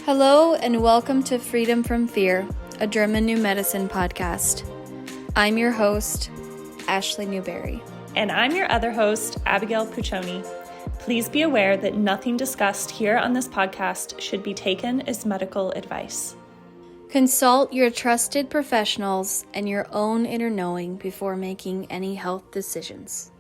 Hello and welcome to Freedom from Fear, a German New Medicine podcast. I'm your host, Ashlee Newberry. And I'm your other host, Abigail Puccioni. Please be aware that nothing discussed here on this podcast should be taken as medical advice. Consult your trusted professionals and your own inner knowing before making any health decisions.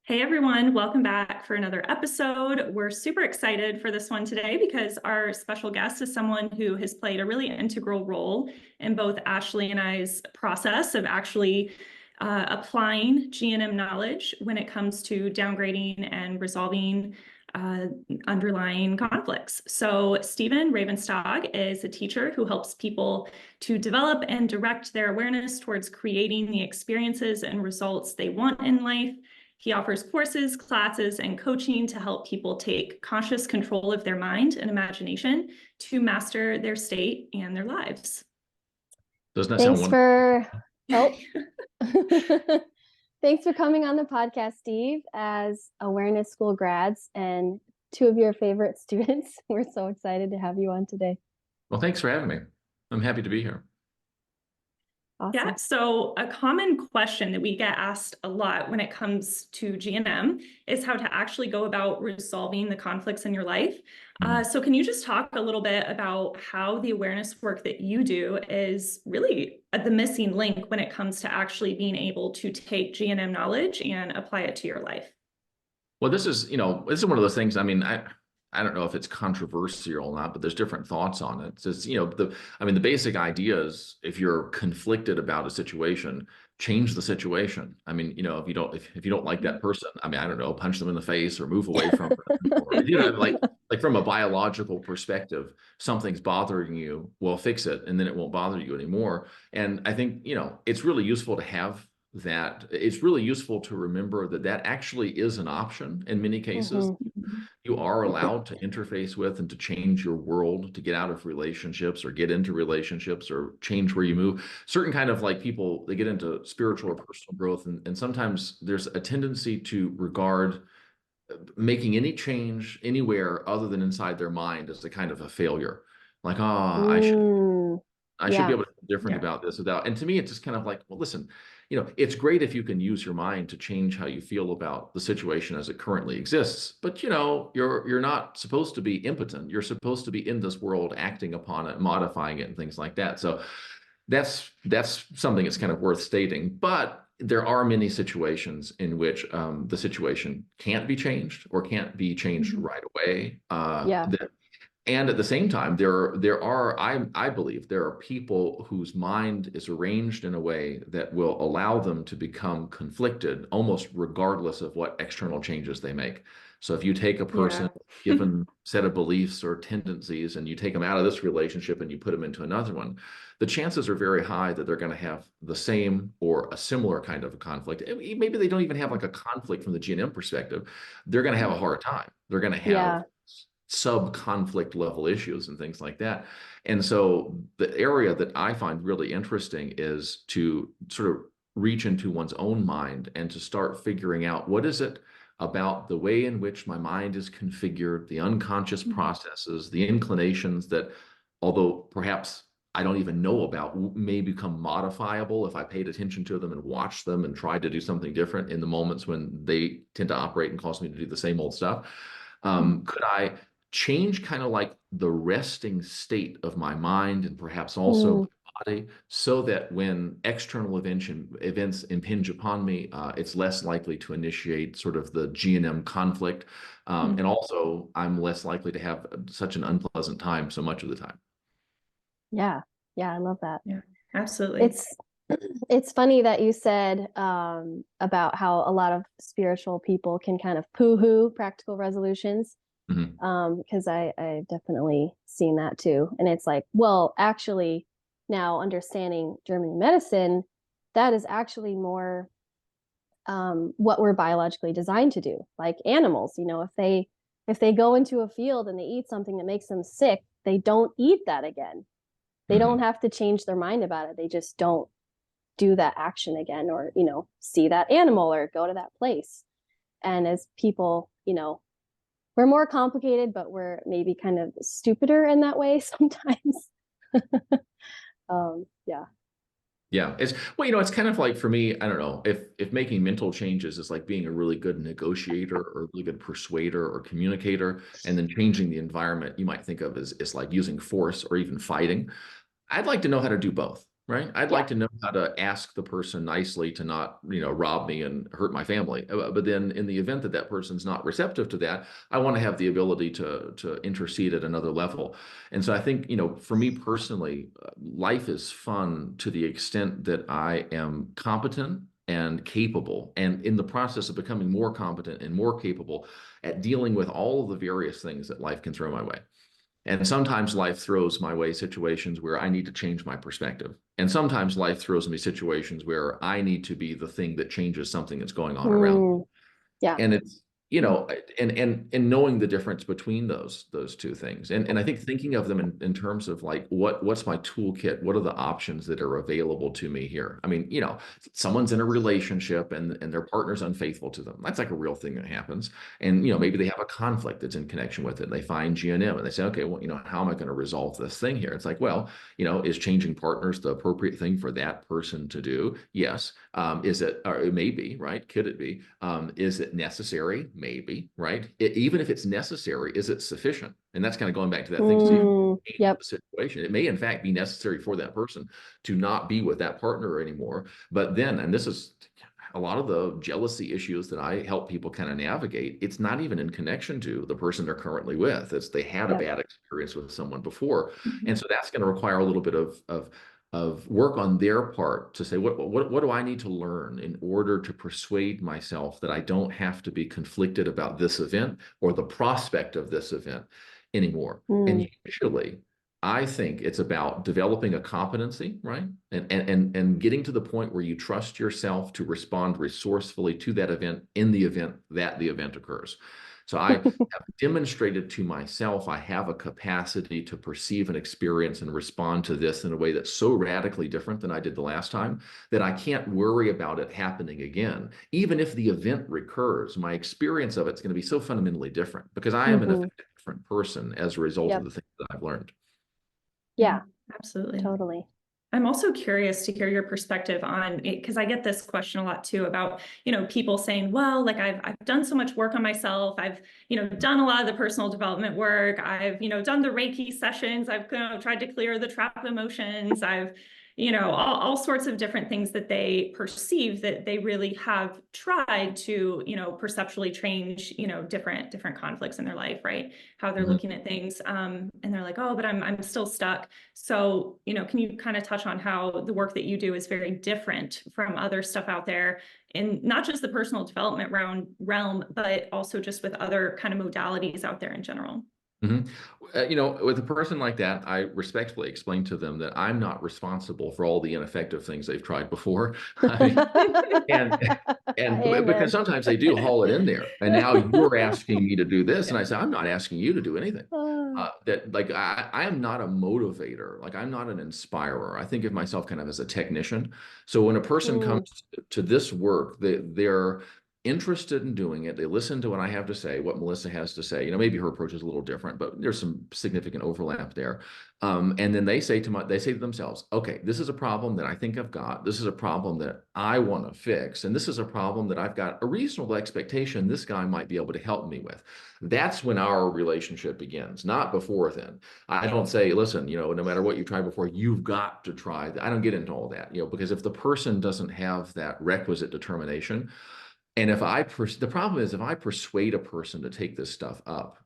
Hey everyone, welcome back for another episode. We're super excited for this one today because our special guest is someone who has played a really integral role in both Ashlee and I's process of actually applying G&M knowledge when it comes to downgrading and resolving underlying conflicts. So Steven Ravnstag is a teacher who helps people to develop and direct their awareness towards creating the experiences and results they want in life. He offers courses, classes, and coaching to help people take conscious control of their mind and imagination to master their state and their lives. Doesn't that sound Thanks for coming on the podcast, Steve, as awareness school grads and two of your favorite students. We're so excited to have you on today. Well, thanks for having me. I'm happy to be here. Awesome. Yeah, so a common question that we get asked a lot when it comes to G&M is how to actually go about resolving the conflicts in your life. So can you just talk a little bit about how the awareness work that you do is really the missing link when it comes to actually being able to take G&M knowledge and apply it to your life? Well, this is one of those things. I mean, I don't know if it's controversial or not, but there's different thoughts on it. It's the basic idea is if you're conflicted about a situation, change the situation. I mean, if you don't like that person, I mean, I don't know, punch them in the face or move away from them. Or, like from a biological perspective, something's bothering you, well, fix it, and then it won't bother you anymore. And I think, it's really useful to have that. It's really useful to remember that actually is an option in many cases. You are allowed to interface with and to change your world, to get out of relationships or get into relationships or change where you move. Certain kind of like people, they get into spiritual or personal growth. And sometimes there's a tendency to regard making any change anywhere other than inside their mind as a kind of a failure. Like, I should be able to be different about this without. And to me, it's just kind of like, well, listen, it's great if you can use your mind to change how you feel about the situation as it currently exists. But, you're not supposed to be impotent. You're supposed to be in this world, acting upon it, modifying it, and things like that. So that's something that's kind of worth stating. But there are many situations in which the situation can't be changed or can't be changed right away. And at the same time, I believe there are people whose mind is arranged in a way that will allow them to become conflicted almost regardless of what external changes they make. So if you take a person given set of beliefs or tendencies and you take them out of this relationship and you put them into another one, the chances are very high that they're going to have the same or a similar kind of a conflict. Maybe they don't even have like a conflict from the G&M perspective. They're going to have a hard time. They're going to have sub-conflict level issues and things like that. And so the area that I find really interesting is to sort of reach into one's own mind and to start figuring out what is it about the way in which my mind is configured, the unconscious processes, the inclinations that, although perhaps I don't even know about, may become modifiable if I paid attention to them and watched them and tried to do something different in the moments when they tend to operate and cause me to do the same old stuff. Could I change kind of like the resting state of my mind and perhaps also my body so that when external events impinge upon me, it's less likely to initiate sort of the G&M conflict. And also I'm less likely to have such an unpleasant time so much of the time. Yeah, I love that. Yeah, absolutely. It's funny that you said about how a lot of spiritual people can kind of poo-hoo practical resolutions. Because I've definitely seen that too. And it's like, well, actually now understanding German medicine, that is actually more what we're biologically designed to do. Like animals, if they go into a field and they eat something that makes them sick, they don't eat that again. They don't have to change their mind about it. They just don't do that action again or, see that animal or go to that place. And as people, we're more complicated, but we're maybe kind of stupider in that way sometimes. Yeah. Yeah, it's well, it's kind of like for me, I don't know, if making mental changes is like being a really good negotiator or a really good persuader or communicator, and then changing the environment you might think of as like using force or even fighting. I'd like to know how to do both, right? I'd Yeah. like to know how to ask the person nicely to not, rob me and hurt my family. But then in the event that that person's not receptive to that, I want to have the ability to intercede at another level. And so I think, for me personally, life is fun to the extent that I am competent and capable, and in the process of becoming more competent and more capable at dealing with all of the various things that life can throw my way. And sometimes life throws my way situations where I need to change my perspective. And sometimes life throws me situations where I need to be the thing that changes something that's going on around. Yeah. And it's, and knowing the difference between those two things. And I think thinking of them in terms of like what's my toolkit? What are the options that are available to me here? I mean, someone's in a relationship and their partner's unfaithful to them. That's like a real thing that happens. And maybe they have a conflict that's in connection with it. They find G&M and they say, okay, well, how am I going to resolve this thing here? It's like, well, is changing partners the appropriate thing for that person to do? Yes. Is it, or it may be, right? Could it be? Is it necessary? Maybe, right? Even if it's necessary, is it sufficient? And that's kind of going back to that thing. So Yep. the situation, it may in fact be necessary for that person to not be with that partner anymore. But then, and this is a lot of the jealousy issues that I help people kind of navigate, it's not even in connection to the person they're currently with. It's they had a bad experience with someone before. And so that's going to require a little bit of work on their part to say, what do I need to learn in order to persuade myself that I don't have to be conflicted about this event or the prospect of this event anymore? And usually, I think it's about developing a competency, right? And getting to the point where you trust yourself to respond resourcefully to that event in the event that the event occurs. So I have demonstrated to myself I have a capacity to perceive an experience and respond to this in a way that's so radically different than I did the last time that I can't worry about it happening again. Even if the event recurs, my experience of it's going to be so fundamentally different because I am a different person as a result of the things that I've learned. Yeah, absolutely. Totally. I'm also curious to hear your perspective on it, because I get this question a lot too about, people saying, well, like I've done so much work on myself. I've, done a lot of the personal development work. I've, done the Reiki sessions. I've tried to clear the trap emotions. I've, all sorts of different things that they perceive that they really have tried to, perceptually change, different conflicts in their life, right? How they're looking at things. And they're like, oh, but I'm still stuck. So, can you kind of touch on how the work that you do is very different from other stuff out there, and not just the personal development realm, but also just with other kind of modalities out there in general? With a person like that, I respectfully explain to them that I'm not responsible for all the ineffective things they've tried before. and because sometimes they do haul it in there, and now you're asking me to do this, and I say I'm not asking you to do anything. That like I am not a motivator, like I'm not an inspirer. I think of myself kind of as a technician. So when a person comes to this work, they're interested in doing it. They listen to what I have to say, what Melissa has to say. Maybe her approach is a little different, but there's some significant overlap there. And then they say to themselves, okay, this is a problem that I think I've got. This is a problem that I want to fix. And this is a problem that I've got a reasonable expectation this guy might be able to help me with. That's when our relationship begins, not before then. I don't say, listen, no matter what you tried before, you've got to try. I don't get into all that, because if the person doesn't have that requisite determination, and the problem is if I persuade a person to take this stuff up,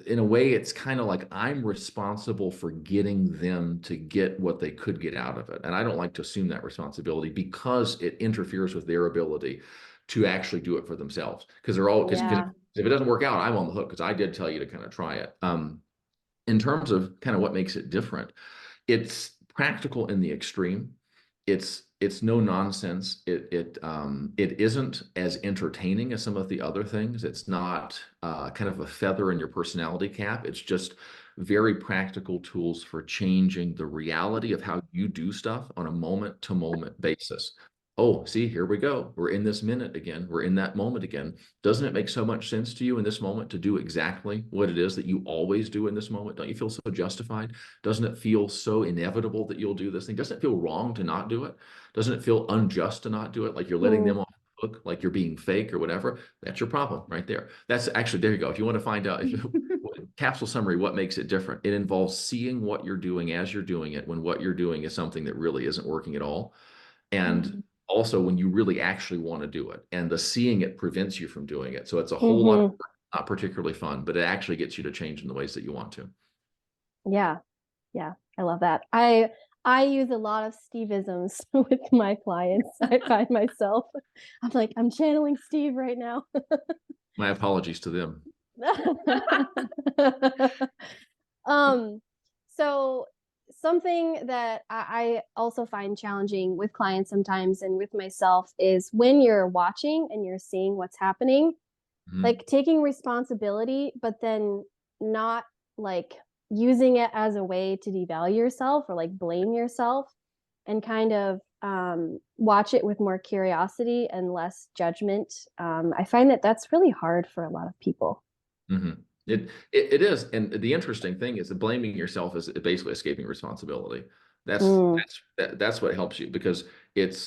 in a way, it's kind of like I'm responsible for getting them to get what they could get out of it. And I don't like to assume that responsibility because it interferes with their ability to actually do it for themselves. Because if it doesn't work out, I'm on the hook because I did tell you to kind of try it. In terms of kind of what makes it different, it's practical in the extreme. It's no nonsense. It isn't as entertaining as some of the other things. It's not kind of a feather in your personality cap. It's just very practical tools for changing the reality of how you do stuff on a moment-to-moment basis. Oh, see, here we go. We're in this minute again. We're in that moment again. Doesn't it make so much sense to you in this moment to do exactly what it is that you always do in this moment? Don't you feel so justified? Doesn't it feel so inevitable that you'll do this thing? Doesn't it feel wrong to not do it? Doesn't it feel unjust to not do it? Like you're letting them off the hook, like you're being fake or whatever? That's your problem right there. That's actually, there you go. If you want to find out, if you, capsule summary, what makes it different? It involves seeing what you're doing as you're doing it when what you're doing is something that really isn't working at all. And also when you really actually want to do it, and the seeing it prevents you from doing it. So it's a whole lot of work, not particularly fun, but it actually gets you to change in the ways that you want to. Yeah. Yeah. I love that. I use a lot of Steve-isms with my clients. I find myself, I'm like, I'm channeling Steve right now. My apologies to them. So something that I also find challenging with clients sometimes and with myself is when you're watching and you're seeing what's happening, like taking responsibility, but then not like using it as a way to devalue yourself or like blame yourself, and kind of watch it with more curiosity and less judgment. I find that that's really hard for a lot of people. It is, and the interesting thing is that blaming yourself is basically escaping responsibility. That's that's what helps you, because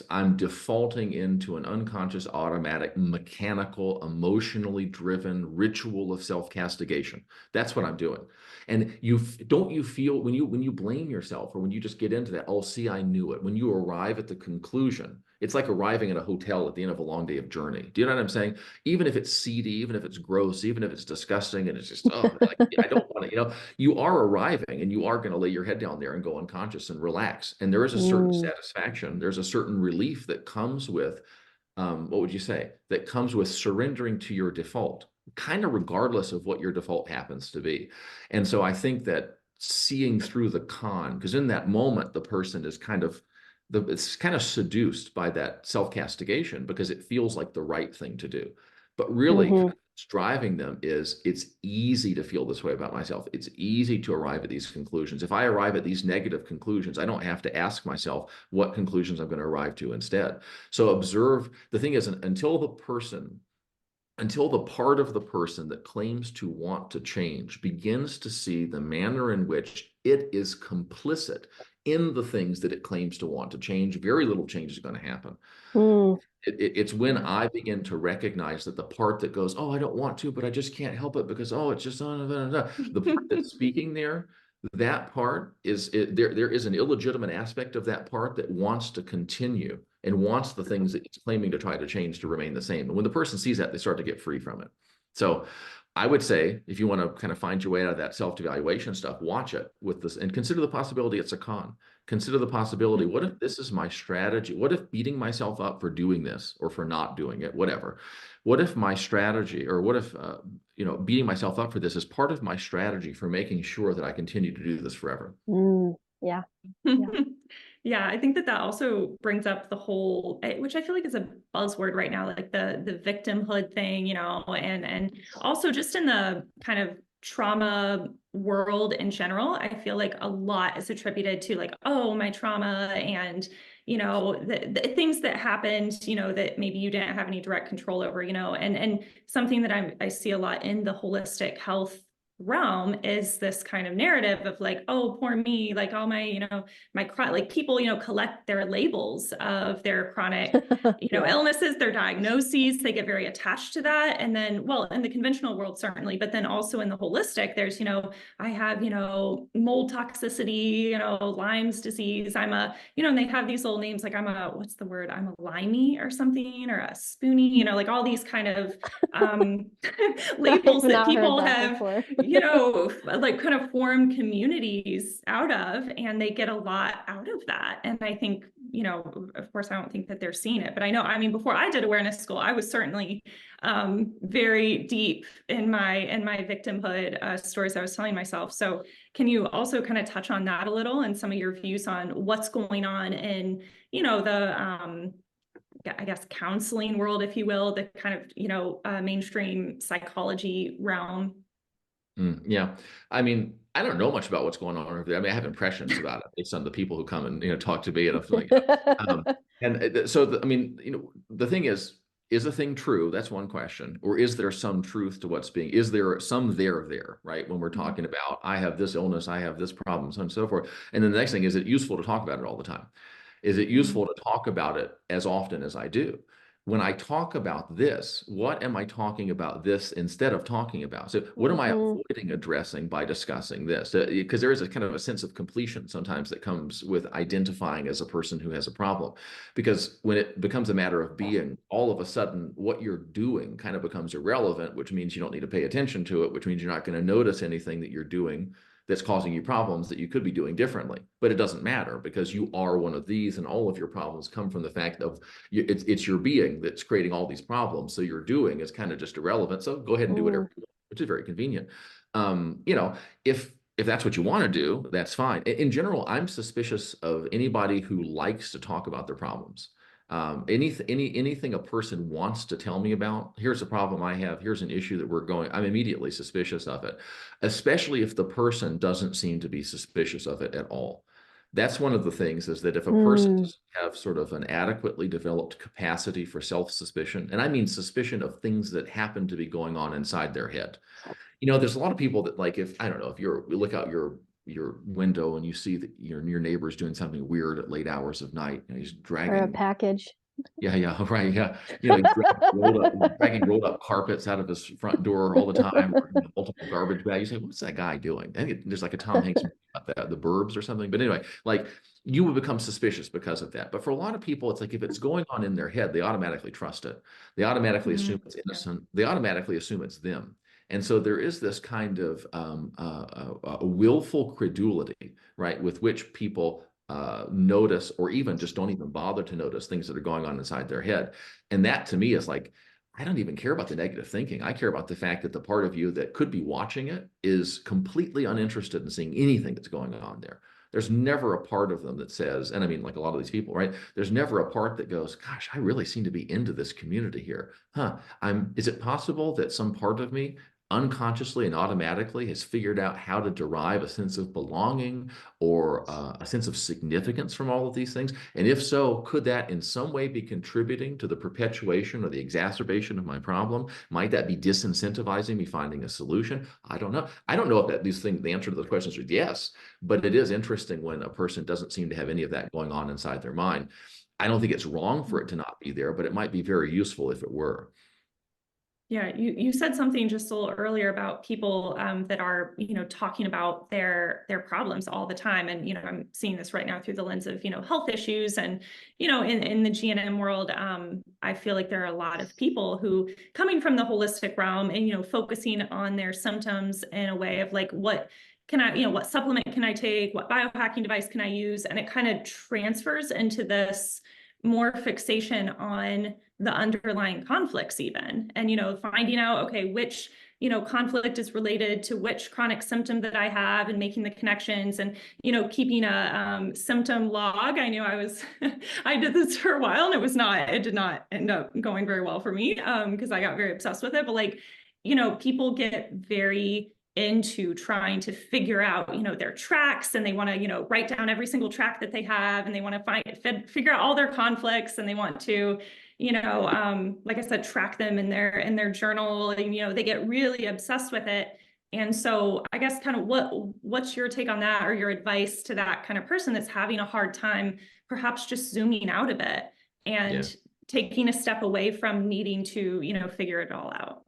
I'm defaulting into an unconscious, automatic, mechanical, emotionally driven ritual of self-castigation. That's what I'm doing. And you feel when you blame yourself, or when you just get into that, oh, see, I knew it. When you arrive at the conclusion, it's like arriving at a hotel at the end of a long day of journey. Do you know what I'm saying? Even if it's seedy, even if it's gross, even if it's disgusting, and it's just, oh, like, I don't want to, you are arriving, and you are going to lay your head down there and go unconscious and relax. And there is a certain satisfaction. There's a certain relief that comes with, what would you say? That comes with surrendering to your default, kind of regardless of what your default happens to be. And so I think that seeing through the con, because in that moment, the person is it's kind of seduced by that self-castigation because it feels like the right thing to do. But really, what's driving them is it's easy to feel this way about myself. It's easy to arrive at these conclusions. If I arrive at these negative conclusions, I don't have to ask myself what conclusions I'm going to arrive to instead. So observe. The thing is, until the part of the person that claims to want to change begins to see the manner in which it is complicit in the things that it claims to want to change, very little change is going to happen. It's when I begin to recognize that the part that goes, oh, I don't want to, but I just can't help it because, oh, it's just, the part that's speaking there, that part there is an illegitimate aspect of that part that wants to continue and wants the things that it's claiming to try to change to remain the same. And when the person sees that, they start to get free from it. So I would say, if you want to kind of find your way out of that self-devaluation stuff, watch it with this and consider the possibility it's a con. Consider the possibility, what if this is my strategy? What if beating myself up for doing this or for not doing it, whatever? What if my strategy, or what if, beating myself up for this is part of my strategy for making sure that I continue to do this forever? Yeah. Yeah, I think that also brings up the whole, which I feel like is a buzzword right now, like the victimhood thing, and also just in the kind of trauma world in general, I feel like a lot is attributed to like, oh, my trauma and, the things that happened, that maybe you didn't have any direct control over, and something that I see a lot in the holistic health realm is this kind of narrative of like, oh, poor me, like all my, like people, collect their labels of their chronic, illnesses, their diagnoses, they get very attached to that. And then, well, in the conventional world, certainly, but then also in the holistic, there's, I have, mold toxicity, Lyme's disease. I'm a, and they have these little names, like I'm a, what's the word? I'm a limey or something, or a spoonie, like all these kind of labels that people have, like kind of formed communities out of, and they get a lot out of that. And I think, of course, I don't think that they're seeing it, but I mean, before I did awareness school, I was certainly very deep in my victimhood stories I was telling myself. So can you also kind of touch on that a little and some of your views on what's going on in, the I guess counseling world, if you will, the kind of, mainstream psychology realm? Yeah. I mean, I don't know much about what's going on over there. I mean, I have impressions about it based on the people who come and, talk to me and stuff like that. I mean, the thing is the thing true? That's one question. Or is there some truth to what's is there some there, right? When we're talking about, I have this illness, I have this problem, so on and so forth. And then the next thing, is it useful to talk about it all the time? Is it useful to talk about it as often as I do? When I talk about this, what am I talking about this instead of talking about? So what am I avoiding addressing by discussing this? Because there is a kind of a sense of completion sometimes that comes with identifying as a person who has a problem. Because when it becomes a matter of being, all of a sudden what you're doing kind of becomes irrelevant, which means you don't need to pay attention to it, which means you're not going to notice anything that you're doing that's causing you problems that you could be doing differently. But it doesn't matter because you are one of these, and all of your problems come from the fact of it's your being that's creating all these problems. So your doing is kind of just irrelevant. So go ahead and do whatever you want, which is very convenient. If that's what you want to do, that's fine. In general, I'm suspicious of anybody who likes to talk about their problems. Anything a person wants to tell me about, here's a problem I have, here's an issue that we're going, I'm immediately suspicious of it, especially if the person doesn't seem to be suspicious of it at all. That's one of the things, is that if a person doesn't have sort of an adequately developed capacity for self-suspicion, and I mean suspicion of things that happen to be going on inside their head. There's a lot of people that, like, if, I don't know, if you look out your window and you see that your neighbor's doing something weird at late hours of night, he's dragging or a package. Yeah, right. Yeah. He's dragging rolled up carpets out of his front door all the time, or multiple garbage bags. You say, what's that guy doing? I think there's like a Tom Hanks movie about that, The Burbs or something. But anyway, like, you would become suspicious because of that. But for a lot of people, it's like, if it's going on in their head, they automatically trust it. They automatically assume it's innocent. They automatically assume it's them. And so there is this kind of a willful credulity, right, with which people notice, or even just don't even bother to notice, things that are going on inside their head. And that, to me, is like, I don't even care about the negative thinking. I care about the fact that the part of you that could be watching it is completely uninterested in seeing anything that's going on there. There's never a part of them that says, and I mean, like a lot of these people, right? There's never a part that goes, gosh, I really seem to be into this community here. Is it possible that some part of me unconsciously and automatically has figured out how to derive a sense of belonging or a sense of significance from all of these things? And if so, could that in some way be contributing to the perpetuation or the exacerbation of my problem? Might that be disincentivizing me finding a solution? I don't know. I don't know if the answer to those questions are yes, but it is interesting when a person doesn't seem to have any of that going on inside their mind. I don't think it's wrong for it to not be there, but it might be very useful if it were. Yeah, you said something just a little earlier about people that are, talking about their problems all the time. And, I'm seeing this right now through the lens of, health issues. And, in the GNM world, I feel like there are a lot of people who, coming from the holistic realm and, focusing on their symptoms in a way of like, what can I, what supplement can I take? What biohacking device can I use? And it kind of transfers into this more fixation on the underlying conflicts even, and finding out, okay, which conflict is related to which chronic symptom that I have, and making the connections, and keeping a symptom log. I knew I did this for a while, and it did not end up going very well for me because I got very obsessed with it. But like, people get very into trying to figure out, their tracks, and they want to, write down every single track that they have, and they want to figure out all their conflicts, and they want to, like I said, track them in their journal, and, they get really obsessed with it. And so I guess kind of what's your take on that, or your advice to that kind of person that's having a hard time, perhaps just zooming out a bit and taking a step away from needing to, figure it all out?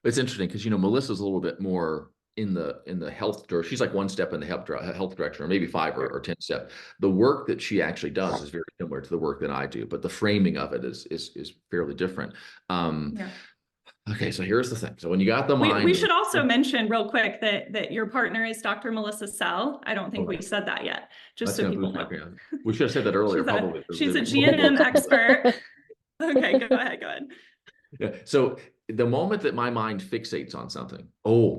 It's interesting because, Melissa's a little bit more in the health direction. She's like one step in the health direction, or maybe 5 or 10 steps. The work that she actually does is very similar to the work that I do, but the framing of it is fairly different. Okay, so here's the thing. So when you got the mind, we should also mention real quick that your partner is Dr. Melissa Sell. I don't think we said that yet, just so people know. We should have said that earlier, probably. She's a GNM expert. Okay, go ahead. Yeah. So the moment that my mind fixates on something,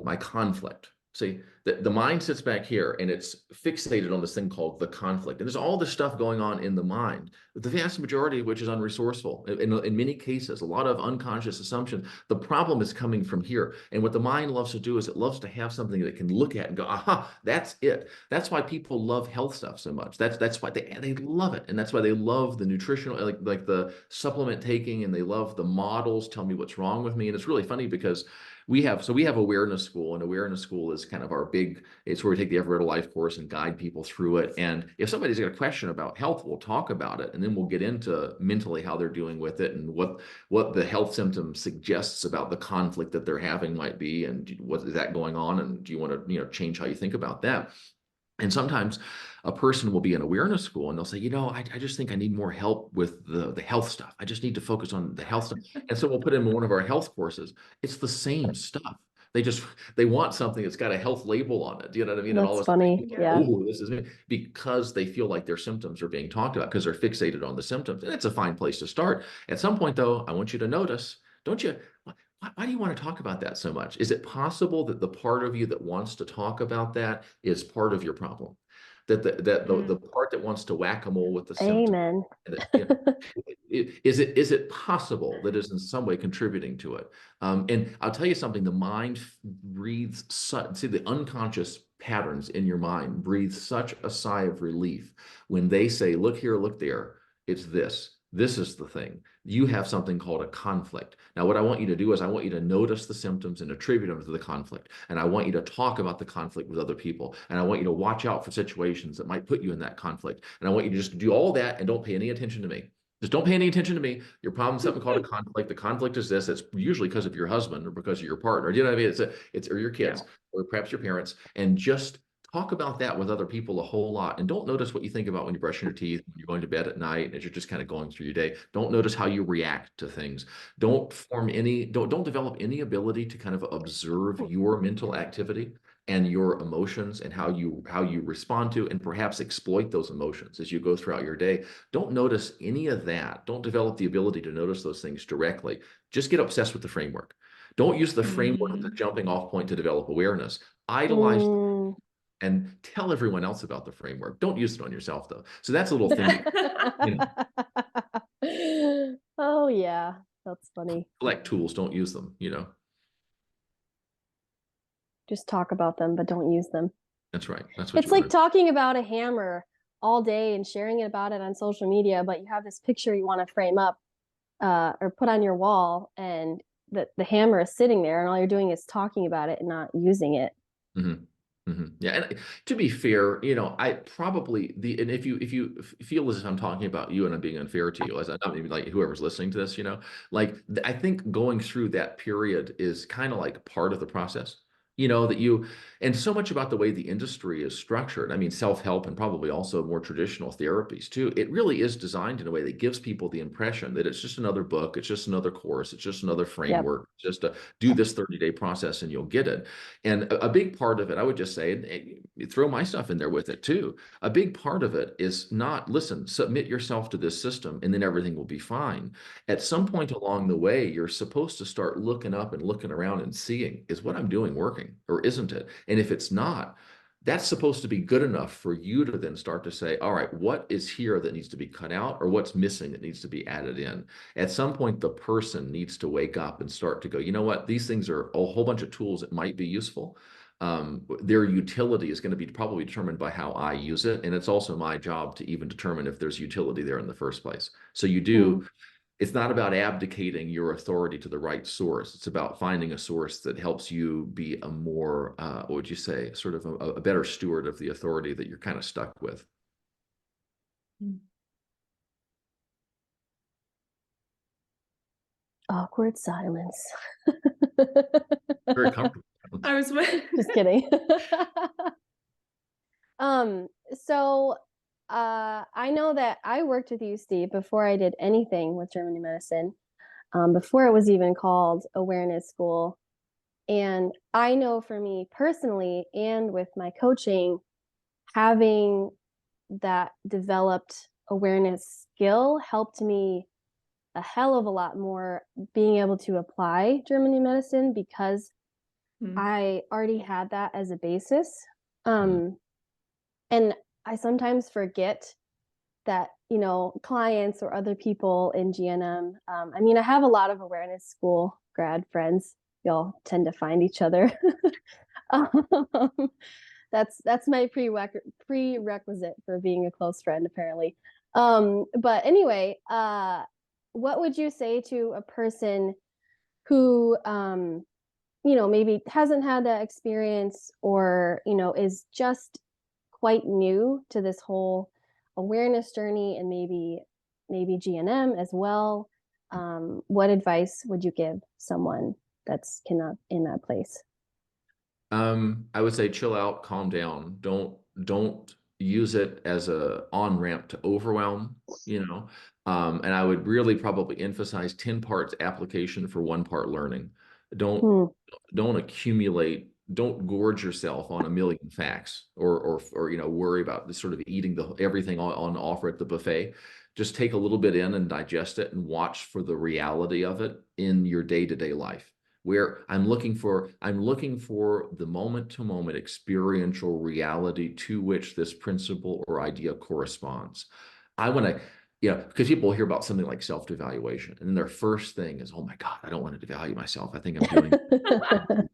my conflict. See, The mind sits back here and it's fixated on this thing called the conflict. And there's all this stuff going on in the mind, the vast majority of which is unresourceful. In many cases, a lot of unconscious assumption. The problem is coming from here. And what the mind loves to do is it loves to have something that it can look at and go, aha, that's it. That's why people love health stuff so much. That's why they love it. And that's why they love the nutritional, like the supplement taking, and they love the models, tell me what's wrong with me. And it's really funny because we have awareness school, and awareness school is kind of our big, it's where we take the Everett Life course and guide people through it. And if somebody's got a question about health, we'll talk about it, and then we'll get into mentally how they're doing with it and what the health symptom suggests about the conflict that they're having might be, and what is that going on, and do you want to change how you think about that. And sometimes a person will be in awareness school and they'll say, I just think I need more help with the health stuff. I just need to focus on the health stuff. And so we'll put in one of our health courses. It's the same stuff. They want something that's got a health label on it. Do you know what I mean? That's and all of a funny. sudden, Yeah. oh, this is me, because they feel like their symptoms are being talked about because they're fixated on the symptoms. And it's a fine place to start. At some point, though, I want you to notice, don't you? Why do you want to talk about that so much? Is it possible that the part of you that wants to talk about that is part of your problem? That the part that wants to whack-a-mole with the symptom. Amen. Is it possible that is in some way contributing to it? And I'll tell you something, the mind breathes the unconscious patterns in your mind breathe such a sigh of relief when they say, look here, look there, it's this. This is the thing. You have something called a conflict. Now, what I want you to do is I want you to notice the symptoms and attribute them to the conflict. And I want you to talk about the conflict with other people. And I want you to watch out for situations that might put you in that conflict. And I want you to just do all that and don't pay any attention to me. Just don't pay any attention to me. Your problem's something called a conflict. The conflict is this. It's usually because of your husband or because of your partner. Do you know what I mean? It's or your kids or perhaps your parents. And just talk about that with other people a whole lot. And don't notice what you think about when you're brushing your teeth, when you're going to bed at night, as you're just kind of going through your day. Don't notice how you react to things. Don't develop any ability to kind of observe your mental activity and your emotions and how you respond to and perhaps exploit those emotions as you go throughout your day. Don't notice any of that. Don't develop the ability to notice those things directly. Just get obsessed with the framework. Don't use the framework as a jumping off point to develop awareness. Idolize and tell everyone else about the framework. Don't use it on yourself, though. So that's a little thing. Oh, yeah. That's funny. Collect tools, don't use them, Just talk about them, but don't use them. That's right. That's what it's like talking about a hammer all day and sharing about it on social media, but you have this picture you want to frame up or put on your wall, and the hammer is sitting there, and all you're doing is talking about it and not using it. Mm-hmm. Mm-hmm. Yeah, and to be fair, I probably and if you feel as if I'm talking about you and I'm being unfair to you, as I'm not even like whoever's listening to this, like I think going through that period is kind of like part of the process. And so much about the way the industry is structured. I mean, self-help and probably also more traditional therapies too. It really is designed in a way that gives people the impression that it's just another book, it's just another course, it's just another framework, just to do this 30-day process and you'll get it. And a big part of it, I would just say, and throw my stuff in there with it too. A big part of it is not, listen, submit yourself to this system and then everything will be fine. At some point along the way, you're supposed to start looking up and looking around and seeing, is what I'm doing working? Or isn't it? And if it's not, that's supposed to be good enough for you to then start to say, all right, what is here that needs to be cut out, or what's missing that needs to be added in? At some point, the person needs to wake up and start to go, you know what, these things are a whole bunch of tools that might be useful. Their utility is going to be probably determined by how I use it. And it's also my job to even determine if there's utility there in the first place. So you do. It's not about abdicating your authority to the right source. It's about finding a source that helps you be a more, what would you say, sort of a better steward of the authority that you're kind of stuck with. Awkward silence. Very comfortable. I was just kidding. So I know that I worked with you, Steve, before I did anything with German New Medicine, before it was even called Awareness School. And I know for me personally, and with my coaching, having that developed awareness skill helped me a hell of a lot more being able to apply German New Medicine, because I already had that as a basis. And I sometimes forget that, clients or other people in GNM, I mean, I have a lot of awareness school grad friends. Y'all tend to find each other. um, that's my prerequisite for being a close friend, apparently. But anyway, what would you say to a person who, maybe hasn't had that experience, or, is just quite new to this whole awareness journey, and maybe GNM as well? What advice would you give someone that's in that place? I would say chill out, calm down. Don't use it as a on-ramp to overwhelm, And I would really probably emphasize 10 parts application for 1 part learning. Don't don't accumulate, don't gorge yourself on a million facts, or worry about this sort of eating everything on offer at the buffet. Just take a little bit in and digest it and watch for the reality of it in your day-to-day life, where I'm looking for the moment-to-moment experiential reality to which this principle or idea corresponds. I want to, because people hear about something like self-devaluation, and then their first thing is, oh my God, I don't want to devalue myself. I think I'm doing that. And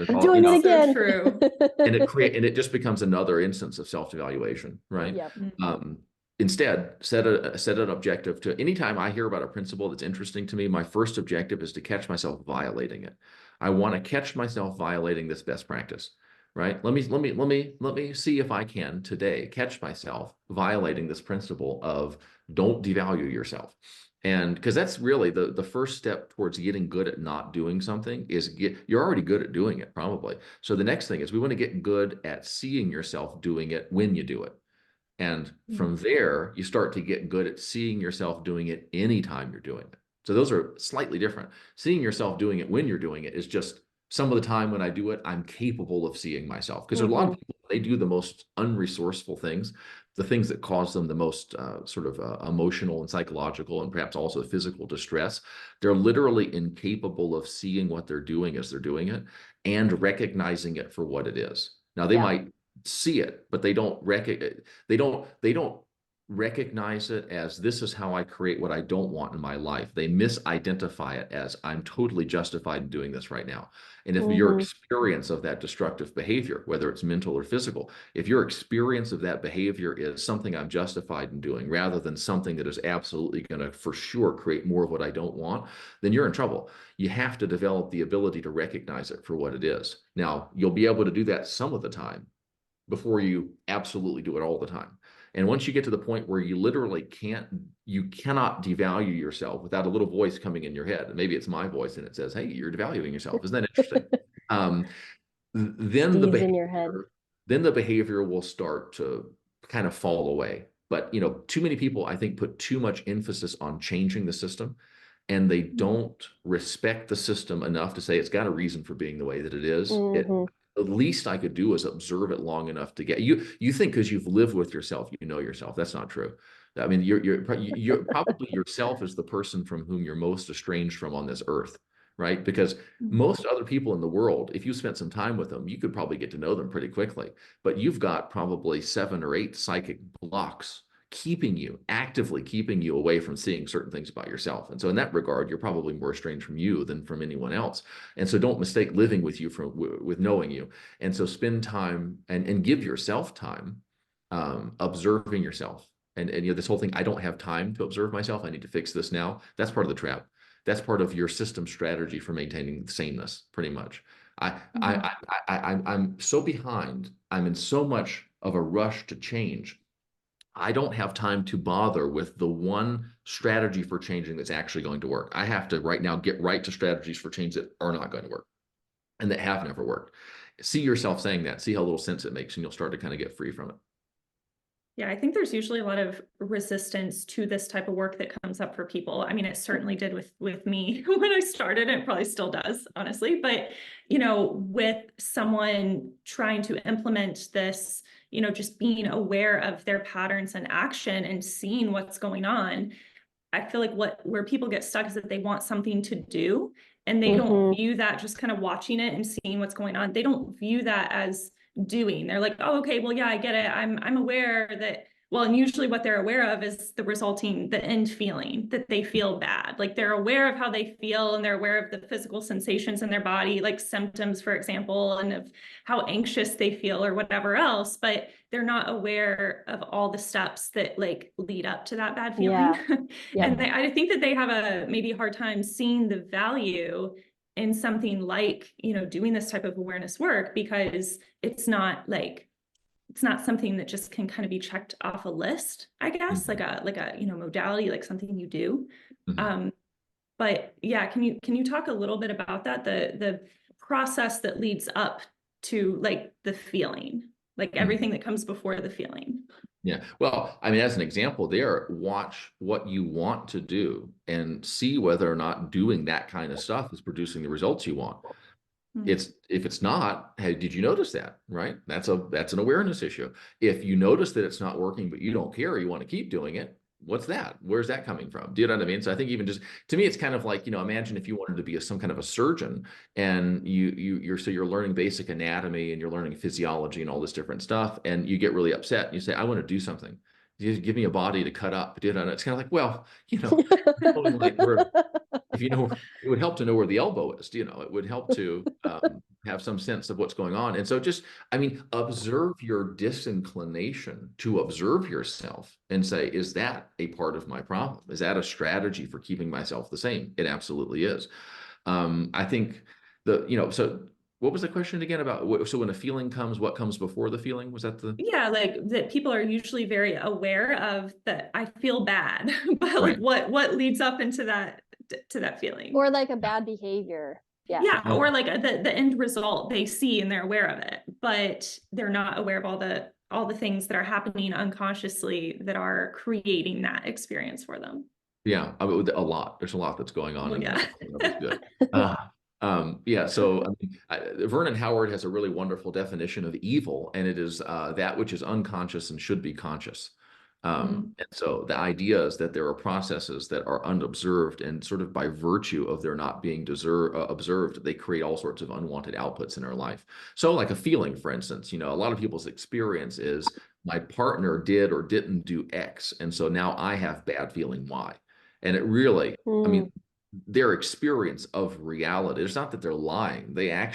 it's I'm all, doing it again. So true. and it just becomes another instance of self-devaluation, right? Yep. Instead, set an objective. To anytime I hear about a principle that's interesting to me, my first objective is to catch myself violating it. I want to catch myself violating this best practice, right? Let me see if I can today catch myself violating this principle of don't devalue yourself. And because that's really the first step towards getting good at not doing something is you're already good at doing it, probably. So the next thing is we want to get good at seeing yourself doing it when you do it. And from there, you start to get good at seeing yourself doing it anytime you're doing it. So those are slightly different. Seeing yourself doing it when you're doing it is just some of the time when I do it, I'm capable of seeing myself. Because there's a lot of people, they do the most unresourceful things, the things that cause them the most emotional and psychological and perhaps also physical distress. They're literally incapable of seeing what they're doing as they're doing it and recognizing it for what it is. Now they might see it, but they don't recognize it as, this is how I create what I don't want in my life. They misidentify it as, I'm totally justified in doing this right now. And if your experience of that destructive behavior, whether it's mental or physical, if your experience of that behavior is something I'm justified in doing rather than something that is absolutely going to for sure create more of what I don't want, then you're in trouble. You have to develop the ability to recognize it for what it is. Now, you'll be able to do that some of the time before you absolutely do it all the time. And once you get to the point where you literally cannot devalue yourself without a little voice coming in your head, and maybe it's my voice and it says, hey, you're devaluing yourself. Isn't that interesting? Then the behavior will start to kind of fall away. But, too many people, I think, put too much emphasis on changing the system, and they don't respect the system enough to say it's got a reason for being the way that it is. The least I could do is observe it long enough to get you think because you've lived with yourself, you know yourself. That's not true. I mean, you're probably yourself is the person from whom you're most estranged from on this earth, right? Because most other people in the world, if you spent some time with them, you could probably get to know them pretty quickly. But you've got probably 7 or 8 psychic blocks actively keeping you away from seeing certain things about yourself. And so in that regard, you're probably more estranged from you than from anyone else. And so don't mistake living with you with knowing you. And so spend time and give yourself time observing yourself. And this whole thing, I don't have time to observe myself, I need to fix this now. That's part of the trap. That's part of your system strategy for maintaining sameness, pretty much. I'm so behind. I'm in so much of a rush to change. I don't have time to bother with the one strategy for changing that's actually going to work. I have to right now get right to strategies for change that are not going to work and that have never worked. See yourself saying that, see how little sense it makes, and you'll start to kind of get free from it. Yeah, I think there's usually a lot of resistance to this type of work that comes up for people. I mean, it certainly did with me when I started, and it probably still does, honestly. But, with someone trying to implement this, just being aware of their patterns and action and seeing what's going on, I feel like where people get stuck is that they want something to do And they don't view that, just kind of watching it and seeing what's going on. They don't view that as doing. They're like, oh, okay, well, yeah, I get it. I'm aware that, well, and usually what they're aware of is the end feeling that they feel bad. Like they're aware of how they feel and they're aware of the physical sensations in their body, like symptoms, for example, and of how anxious they feel or whatever else, but they're not aware of all the steps that like lead up to that bad feeling. Yeah. And I think that they have a maybe hard time seeing the value in something like, doing this type of awareness work, because it's not something that just can kind of be checked off a list, I guess, like a modality, like something you do. But yeah, can you talk a little bit about that, the process that leads up to like the feeling, like everything that comes before the feeling? Yeah. Well, I mean, as an example there, watch what you want to do and see whether or not doing that kind of stuff is producing the results you want. If it's not, hey, did you notice that? Right? That's an awareness issue. If you notice that it's not working, but you don't care, you want to keep doing it, what's that? Where's that coming from? Do you know what I mean? So I think even just to me, it's kind of like, imagine if you wanted to be some kind of a surgeon and you're learning basic anatomy and you're learning physiology and all this different stuff, and you get really upset and you say, I want to do something. You give me a body to cut up. Do you know? It's kind of like, well, like if it would help to know where the elbow is. It would help to have some sense of what's going on. And so observe your disinclination to observe yourself and say, is that a part of my problem? Is that a strategy for keeping myself the same? It absolutely is. I think so what was the question again about, so when a feeling comes, what comes before the feeling? Was that Yeah, like that people are usually very aware of that I feel bad, but right. like what leads up into that, to that feeling? Or like a bad behavior. Yeah, or like the end result they see and they're aware of it, but they're not aware of all the things that are happening unconsciously that are creating that experience for them. Yeah, I mean, a lot. There's a lot that's going on. Well, yeah. Good. So Vernon Howard has a really wonderful definition of evil, and it is that which is unconscious and should be conscious. And so the idea is that there are processes that are unobserved, and sort of by virtue of their not being observed, they create all sorts of unwanted outputs in our life. So like a feeling, for instance, a lot of people's experience is my partner did or didn't do X, and so now I have bad feeling Y. And it really, I mean, their experience of reality, it's not that they're lying. They have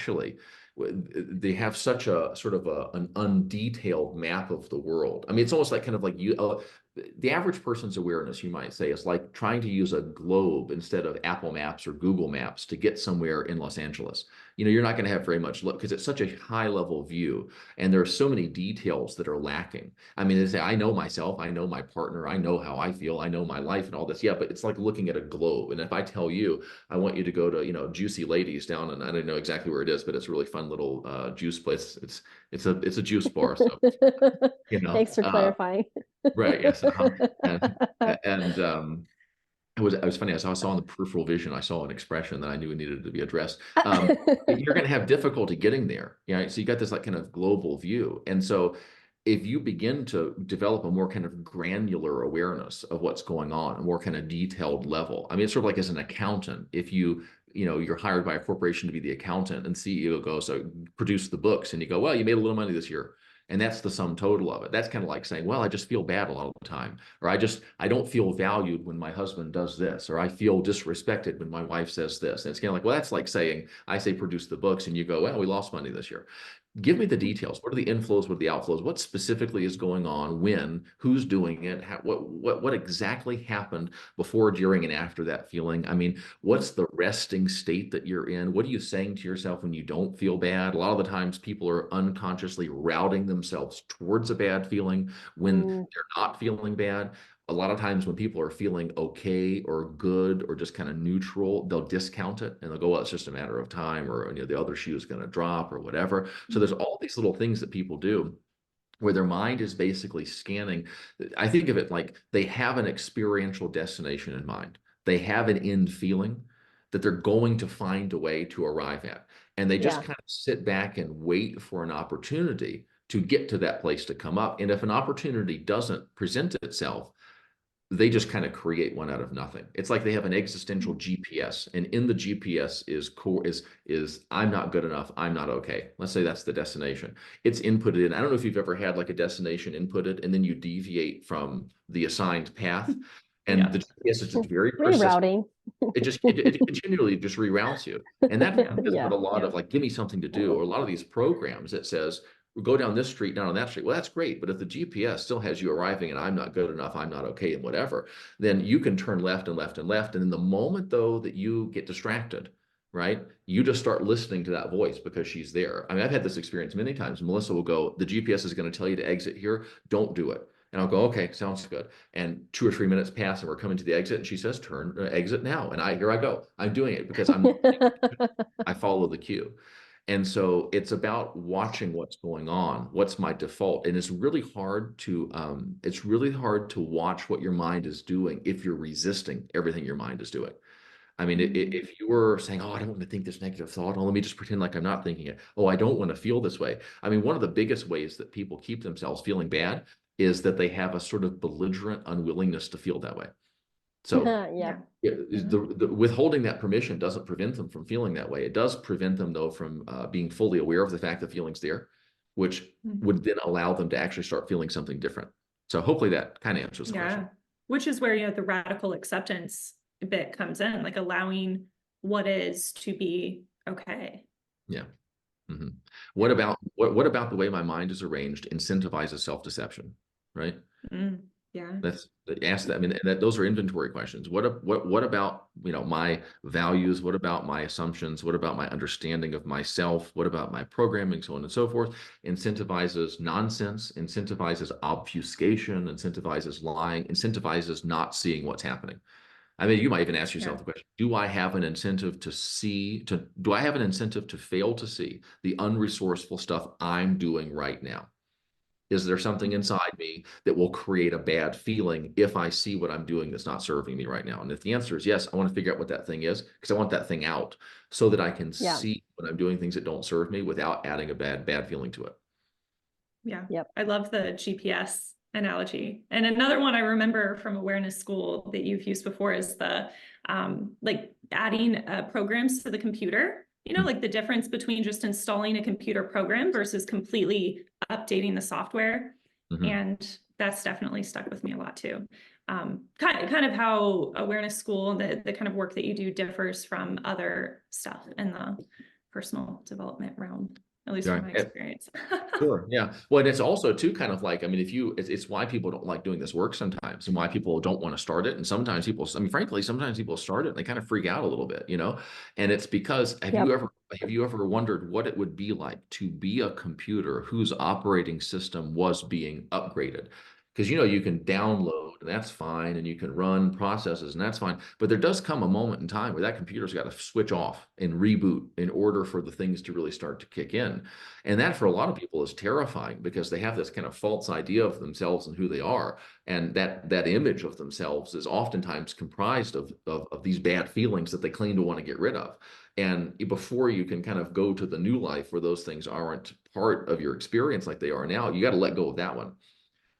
such a sort of an undetailed map of the world. I mean, it's almost like kind of like the average person's awareness, you might say, is like trying to use a globe instead of Apple Maps or Google Maps to get somewhere in Los Angeles. You're not going to have very much look because it's such a high level view, and there are so many details that are lacking. I mean, I know myself, I know my partner, I know how I feel, I know my life and all this. Yeah, but it's like looking at a globe. And if I tell you, I want you to go to, Juicy Ladies down, and I don't know exactly where it is, but it's a really fun little juice place. It's a juice bar. So, Thanks for clarifying. Right. Yes. And it was funny. I saw in the peripheral vision, I saw an expression that I knew needed to be addressed. You're going to have difficulty getting there. So you got this like kind of global view. And so if you begin to develop a more kind of granular awareness of what's going on, a more kind of detailed level. I mean, it's sort of like as an accountant, if you're hired by a corporation to be the accountant, and CEO goes, so produce the books, and you go, well, you made a little money this year. And that's the sum total of it. That's kind of like saying, well, I just feel bad a lot of the time, or I don't feel valued when my husband does this, or I feel disrespected when my wife says this. And it's kind of like, well, that's like saying, I say produce the books, and you go, well, we lost money this year. Give me the details. What are the inflows? What are the outflows? What specifically is going on? When? Who's doing it? What exactly happened before, during, and after that feeling? I mean, what's the resting state that you're in? What are you saying to yourself when you don't feel bad? A lot of the times people are unconsciously routing themselves towards a bad feeling when they're not feeling bad. A lot of times when people are feeling okay or good or just kind of neutral, they'll discount it and they'll go, well, it's just a matter of time, or the other shoe is going to drop or whatever. So there's all these little things that people do where their mind is basically scanning. I think of it like they have an experiential destination in mind. They have an end feeling that they're going to find a way to arrive at. And they just kind of sit back and wait for an opportunity to get to that place to come up. And if an opportunity doesn't present itself, they just kind of create one out of nothing. It's like they have an existential GPS, and in the GPS is core is I'm not good enough, I'm not okay. Let's say that's the destination. It's inputted in. I don't know if you've ever had like a destination inputted and then you deviate from the assigned path, and the GPS is just very persistent. Rerouting. It continually just reroutes you, and that is what a lot of like give me something to do, or a lot of these programs that says go down this street, down on that street. Well, that's great. But if the GPS still has you arriving and I'm not good enough, I'm not okay, and whatever, then you can turn left and left and left. And in the moment, though, that you get distracted, right, you just start listening to that voice because she's there. I mean, I've had this experience many times. Melissa will go, the GPS is going to tell you to exit here. Don't do it. And I'll go, okay, sounds good. And 2 or 3 minutes pass and we're coming to the exit. And she says, exit now. And here I go. I'm doing it because I follow the cue. And so it's about watching what's going on. What's my default? And it's really hard to watch what your mind is doing if you're resisting everything your mind is doing. I mean, if you were saying, oh, I don't want to think this negative thought. Oh, let me just pretend like I'm not thinking it. Oh, I don't want to feel this way. I mean, one of the biggest ways that people keep themselves feeling bad is that they have a sort of belligerent unwillingness to feel that way. So the withholding that permission doesn't prevent them from feeling that way. It does prevent them, though, from being fully aware of the fact that feeling's there, which would then allow them to actually start feeling something different. So hopefully that kind of answers the question. Which is where, the radical acceptance bit comes in, like allowing what is to be okay. Yeah. Mm-hmm. What about the way my mind is arranged incentivizes self-deception, right? Yeah. Ask that. I mean, those are inventory questions. What about, my values? What about my assumptions? What about my understanding of myself? What about my programming? So on and so forth. Incentivizes nonsense, incentivizes obfuscation, incentivizes lying, incentivizes not seeing what's happening. I mean, you might even ask yourself the question, do I have an incentive to fail to see the unresourceful stuff I'm doing right now? Is there something inside me that will create a bad feeling if I see what I'm doing that's not serving me right now? And if the answer is yes, I want to figure out what that thing is, because I want that thing out so that I can see when I'm doing things that don't serve me without adding a bad feeling to it. Yeah. Yep. I love the GPS analogy. And another one I remember from awareness school that you've used before is the like adding programs to the computer. Like the difference between just installing a computer program versus completely updating the software. And that's definitely stuck with me a lot too. Kind of how awareness school, the kind of work that you do differs from other stuff in the personal development realm, at least from my experience. Sure. Yeah. Well, and it's also too kind of like, I mean, it's why people don't like doing this work sometimes, and why people don't want to start it. And sometimes frankly, sometimes people start it and they kind of freak out a little bit, and it's because have you ever wondered what it would be like to be a computer whose operating system was being upgraded? Because, you can download and that's fine, and you can run processes and that's fine. But there does come a moment in time where that computer's got to switch off and reboot in order for the things to really start to kick in. And that for a lot of people is terrifying because they have this kind of false idea of themselves and who they are. And that image of themselves is oftentimes comprised of these bad feelings that they claim to want to get rid of. And before you can kind of go to the new life where those things aren't part of your experience like they are now, you got to let go of that one.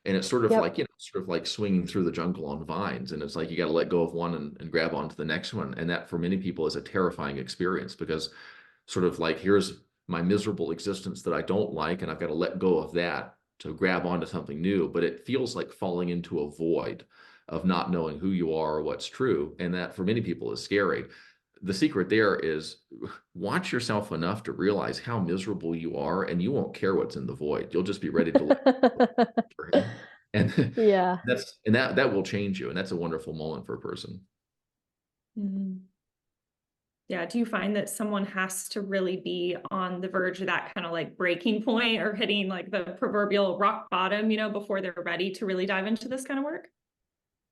And it's sort of like swinging through the jungle on vines. And it's like you got to let go of one and grab onto the next one. And that for many people is a terrifying experience, because sort of like, here's my miserable existence that I don't like, and I've got to let go of that to grab onto something new. But it feels like falling into a void of not knowing who you are or what's true. And that for many people is scary. The secret there is watch yourself enough to realize how miserable you are, and you won't care what's in the void. You'll just be ready to look for him. And that will change you. And that's a wonderful moment for a person. Yeah. Do you find that someone has to really be on the verge of that kind of like breaking point or hitting like the proverbial rock bottom, before they're ready to really dive into this kind of work?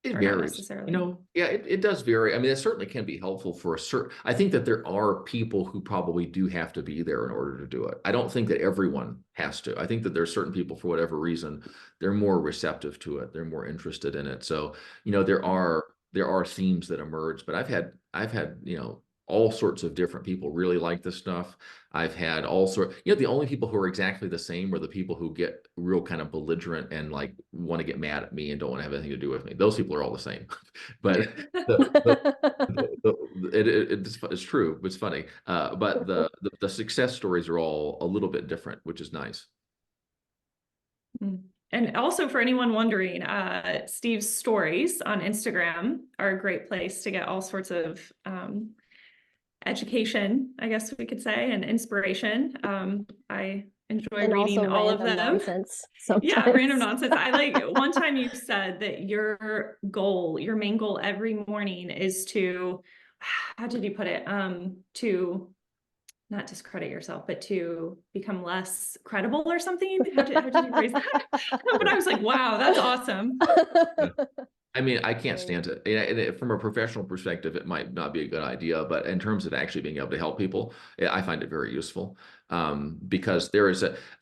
It varies, it does vary. I mean, it certainly can be helpful for I think that there are people who probably do have to be there in order to do it. I don't think that everyone has to. I think that there's certain people, for whatever reason, they're more receptive to it. They're more interested in it. So, there are themes that emerge, but I've had, all sorts of different people really like this stuff. I've had all sorts, the only people who are exactly the same are the people who get real kind of belligerent and like want to get mad at me and don't want to have anything to do with me. Those people are all the same. But it's true. It's funny. But the success stories are all a little bit different, which is nice. And also for anyone wondering, Steve's stories on Instagram are a great place to get all sorts of education, I guess we could say, and inspiration. I enjoy reading all of them. Nonsense yeah, random nonsense. I like one time you said that your main goal every morning is to, how did you put it? To not discredit yourself, but to become less credible or something. How did you phrase that? But I was like, wow, that's awesome. I mean, I can't stand it. And from a professional perspective, it might not be a good idea, but in terms of actually being able to help people, I find it very useful. Because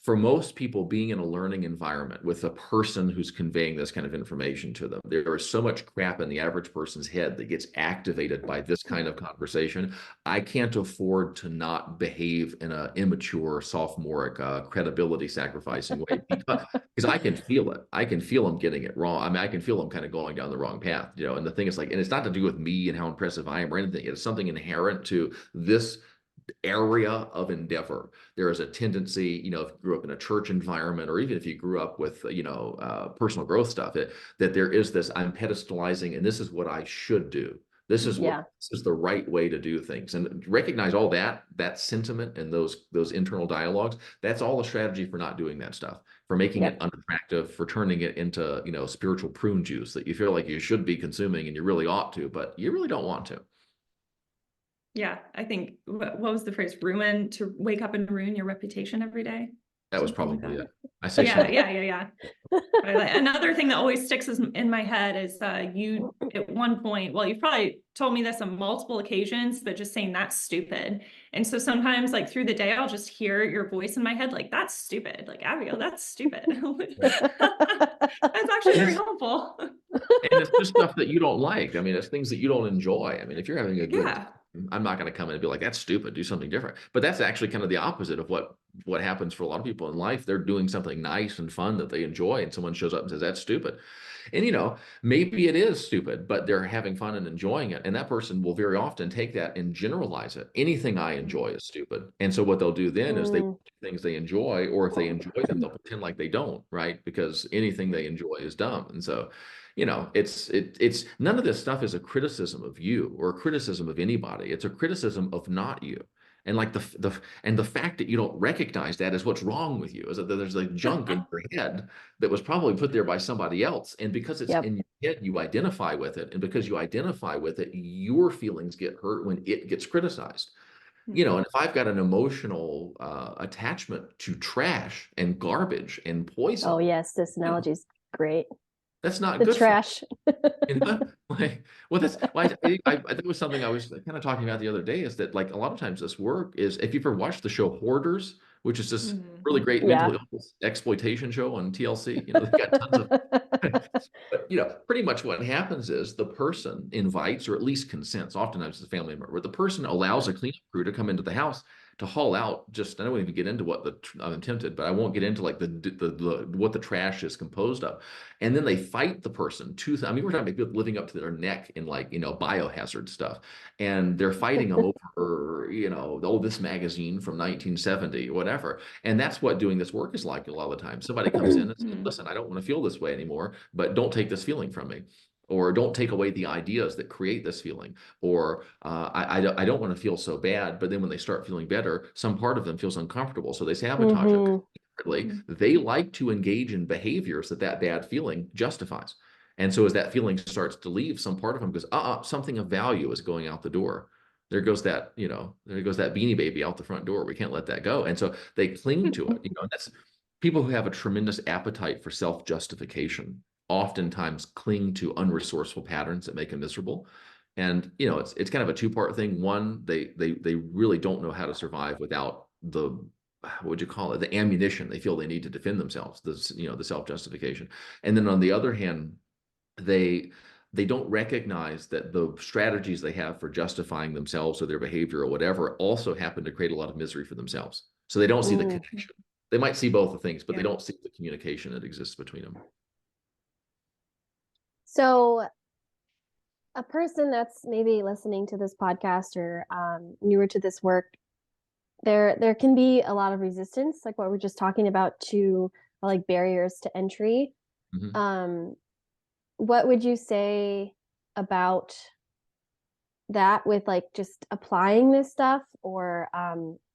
for most people, being in a learning environment with a person who's conveying this kind of information to them, there is so much crap in the average person's head that gets activated by this kind of conversation. I can't afford to not behave in an immature, sophomoric, credibility sacrificing way because I can feel it. I can feel them getting it wrong. I mean, I can feel them kind of going down the wrong path, and the thing is and it's not to do with me and how impressive I am or anything. It's something inherent to this area of endeavor. There is a tendency, if you grew up in a church environment, or even if you grew up with, personal growth stuff, that there is this, I'm pedestalizing, and this is what I should do. This is the right way to do things, and recognize all that sentiment and those internal dialogues. That's all a strategy for not doing that stuff, for making it unattractive, for turning it into, spiritual prune juice that you feel like you should be consuming and you really ought to, but you really don't want to. Yeah, I think, what was the phrase? To wake up and ruin your reputation every day. That was probably it. I say yeah. Another thing that always sticks in my head is you at one point, well, you've probably told me this on multiple occasions, but just saying that's stupid. And so sometimes like through the day, I'll just hear your voice in my head, like, that's stupid. Like, Abigail, that's stupid. That's actually very helpful. And it's just stuff that you don't like. I mean, it's things that you don't enjoy. I mean, if you're having a good time, I'm not going to come in and be like, that's stupid, do something different. But that's actually kind of the opposite of what happens for a lot of people in life. They're doing something nice and fun that they enjoy, and someone shows up and says, that's stupid. And, maybe it is stupid, but they're having fun and enjoying it. And that person will very often take that and generalize it. Anything I enjoy is stupid. And so what they'll do then is they do things they enjoy, or if they enjoy them, they'll pretend like they don't, right? Because anything they enjoy is dumb. And so, it's none of this stuff is a criticism of you or a criticism of anybody. It's a criticism of not you. And like the fact that you don't recognize that is what's wrong with you, is that there's like junk in your head that was probably put there by somebody else. And because it's in your head, you identify with it. And because you identify with it, your feelings get hurt when it gets criticized. And if I've got an emotional attachment to trash and garbage and poison. Oh, yes. This analogy is great. That's not the good. Trash. That was something I was kind of talking about the other day, is that like a lot of times this work is, if you've ever watched the show Hoarders, which is this really great mental illness exploitation show on TLC, they've got tons of, but pretty much what happens is the person invites, or at least consents, oftentimes it's a family member, but the person allows a cleanup crew to come into the house to haul out, I don't even get into I'm tempted, but I won't get into like what the trash is composed of. And then they fight the person we're talking about living up to their neck in like, biohazard stuff. And they're fighting them over, this magazine from 1970 or whatever. And that's what doing this work is like a lot of the time. Somebody comes in and says, listen, I don't want to feel this way anymore, but don't take this feeling from me. Or don't take away the ideas that create this feeling. Or I don't want to feel so bad, but then when they start feeling better, some part of them feels uncomfortable. So they sabotage it. They like to engage in behaviors that bad feeling justifies. And so as that feeling starts to leave, some part of them goes, something of value is going out the door. There goes that Beanie Baby out the front door. We can't let that go. And so they cling to it. That's people who have a tremendous appetite for self-justification oftentimes cling to unresourceful patterns that make them miserable. And it's kind of a two-part thing. One, they really don't know how to survive without the ammunition they feel they need to defend themselves, the self-justification. And then on the other hand, they they don't recognize that the strategies they have for justifying themselves or their behavior or whatever also happen to create a lot of misery for themselves. So they don't see the connection. They might see both the things, but they don't see the communication that exists between them. So a person that's maybe listening to this podcast or newer to this work, there can be a lot of resistance, like what we're just talking about, to like barriers to entry. What would you say about that with like just applying this stuff, or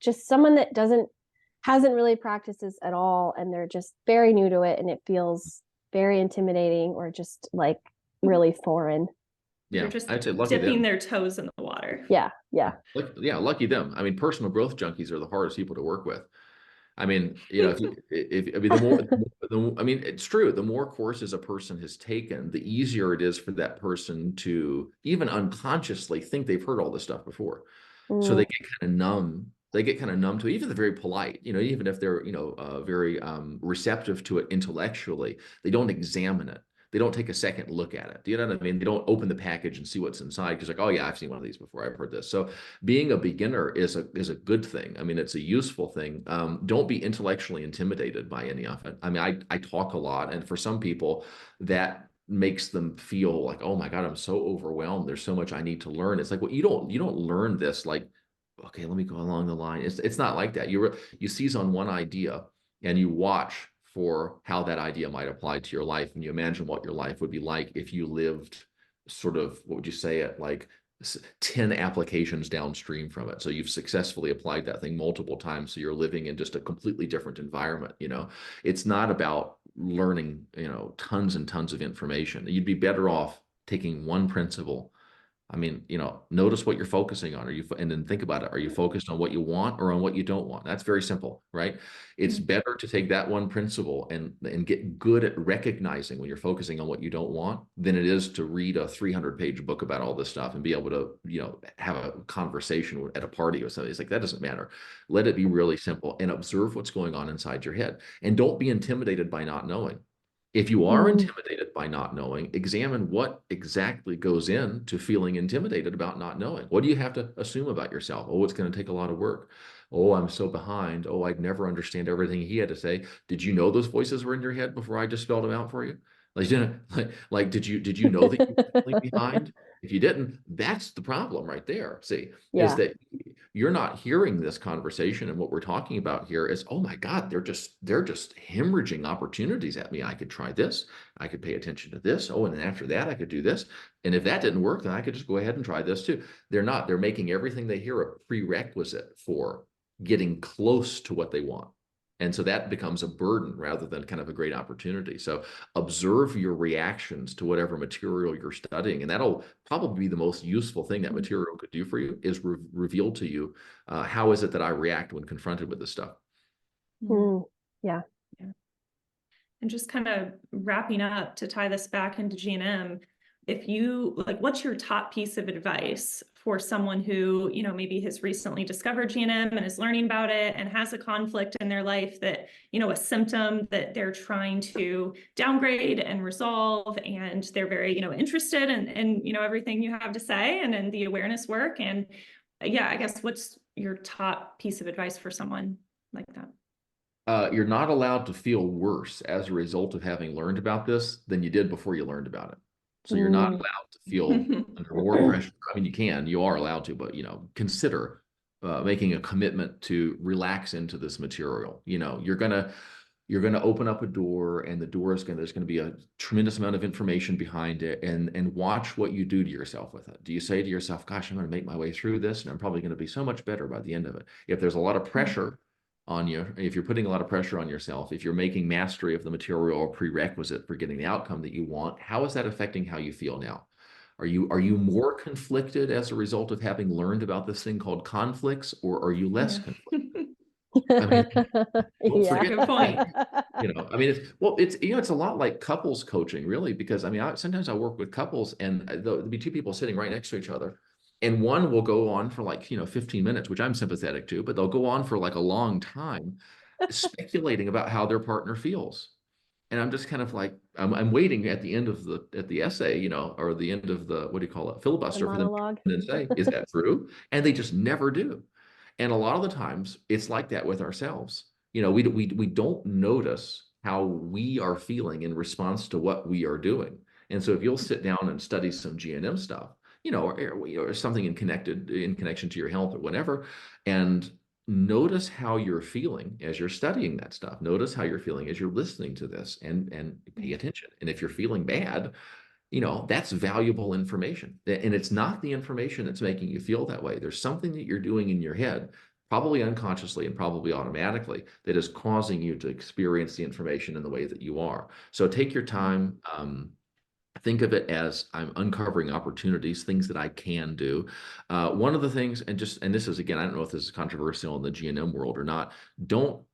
just someone that hasn't really practiced this at all and they're just very new to it and it feels very intimidating or just like really foreign? They're just I'd say lucky dipping them. their toes in the water. Yeah. Lucky them. I mean, personal growth junkies are the hardest people to work with. I mean, you know, I mean, it's true. The more courses a person has taken, the easier it is for that person to even unconsciously think they've heard all this stuff before. So they get kind of numb. They get kind of numb to it. Even the very polite, you know, even if they're, you know, very receptive to it intellectually, they don't examine it. They don't take a second look at it. Do you know what I mean? They don't open the package and see what's inside because like, oh yeah, I've seen one of these before. I've heard this. So being a beginner is a good thing. I mean, it's a useful thing. Don't be intellectually intimidated by any of it. I mean, I talk a lot, and for some people that makes them feel like, oh my God, I'm so overwhelmed. There's so much I need to learn. It's like, well, you don't learn this like, okay, let me go along the line. It's not like that. You seize on one idea and you watch for how that idea might apply to your life. And you imagine what your life would be like if you lived sort of, what would you say it, like 10 applications downstream from it. So you've successfully applied that thing multiple times. So you're living in just a completely different environment. You know, it's not about learning, you know, tons and tons of information. You'd be better off taking one principle. I mean, you know, notice what you're focusing on. And then think about it. Are you focused on what you want or on what you don't want? That's very simple, right? It's better to take that one principle and get good at recognizing when you're focusing on what you don't want than it is to read a 300-page book about all this stuff and be able to, you know, have a conversation at a party or something. It's like, that doesn't matter. Let it be really simple and observe what's going on inside your head. And don't be intimidated by not knowing. If you are intimidated by not knowing, examine what exactly goes into feeling intimidated about not knowing. What do you have to assume about yourself? Oh, it's going to take a lot of work. Oh, I'm so behind. Oh, I'd never understand everything he had to say. Did you know those voices were in your head before I just spelled them out for you? Like, did you know that you were feeling behind? If you didn't, that's the problem right there. See, is that you're not hearing this conversation, and what we're talking about here is, oh my God, they're just hemorrhaging opportunities at me. I could try this. I could pay attention to this. Oh, and then after that, I could do this. And if that didn't work, then I could just go ahead and try this too. They're not. They're making everything they hear a prerequisite for getting close to what they want. And so that becomes a burden rather than kind of a great opportunity. So observe your reactions to whatever material you're studying. And that'll probably be the most useful thing that material could do for you, is reveal to you, how is it that I react when confronted with this stuff? Yeah. And just kind of wrapping up to tie this back into G&M, if you like, what's your top piece of advice for someone who, you know, maybe has recently discovered G&M and is learning about it and has a conflict in their life that, you know, a symptom that they're trying to downgrade and resolve, and they're very, you know, interested in you know, everything you have to say and in the awareness work. And yeah, I guess what's your top piece of advice for someone like that? You're not allowed to feel worse as a result of having learned about this than you did before you learned about it. So you're not allowed to feel under more pressure. I mean, you are allowed to, but, you know, consider making a commitment to relax into this material. You know, you're gonna open up a door, and the door is there's gonna be a tremendous amount of information behind it, and watch what you do to yourself with it. Do you say to yourself, gosh, I'm gonna make my way through this, and I'm probably gonna be so much better by the end of it? If there's a lot of pressure on you, if you're putting a lot of pressure on yourself, if you're making mastery of the material a prerequisite for getting the outcome that you want, how is that affecting how you feel now? Are you more conflicted as a result of having learned about this thing called conflicts, or are you less conflicted? I mean, Forget good point. You know, I mean, it's a lot like couples coaching, really, because I mean, sometimes I work with couples, and there'll be two people sitting right next to each other. And one will go on for like, you know, 15 minutes, which I'm sympathetic to, but they'll go on for like a long time speculating about how their partner feels. And I'm just kind of like, I'm waiting at the end of the essay, you know, or the end of the, what do you call it, filibuster, for them to say, is that true? And they just never do. And a lot of the times it's like that with ourselves. You know, we don't notice how we are feeling in response to what we are doing. And so if you'll sit down and study some GNM stuff, you know, or something in connection to your health or whatever, and notice how you're feeling as you're studying that stuff. Notice how you're feeling as you're listening to this, and pay attention. And if you're feeling bad, you know, that's valuable information. And it's not the information that's making you feel that way. There's something that you're doing in your head, probably unconsciously and probably automatically, that is causing you to experience the information in the way that you are. So take your time. Think of it as, I'm uncovering opportunities, things that I can do. One of the things, and this is, again, I don't know if this is controversial in the GNM world or not, don't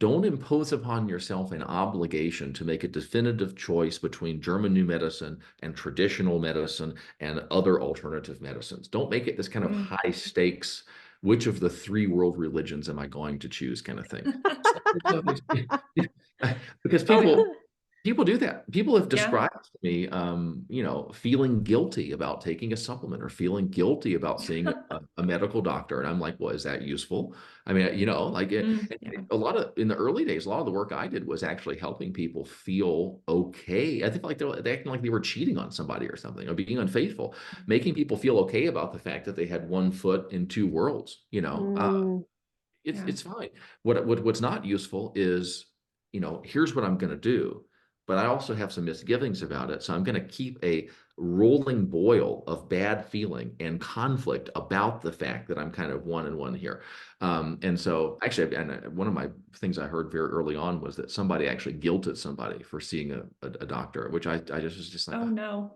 impose upon yourself an obligation to make a definitive choice between German New Medicine and traditional medicine and other alternative medicines. Don't make it this kind of high stakes, which of the three world religions am I going to choose kind of thing. Because people do that. People have described to me, you know, feeling guilty about taking a supplement or feeling guilty about seeing a medical doctor. And I'm like, well, is that useful? I mean, you know, like a lot of, in the early days, a lot of the work I did was actually helping people feel okay. I think like they acting like they were cheating on somebody or something, or being unfaithful, making people feel okay about the fact that they had one foot in two worlds, you know. It's fine. What's not useful is, you know, here's what I'm going to do, but I also have some misgivings about it. So I'm going to keep a rolling boil of bad feeling and conflict about the fact that I'm kind of one and one here. And so actually, and one of my things I heard very early on was that somebody actually guilted somebody for seeing a doctor, which I just was just like, oh no.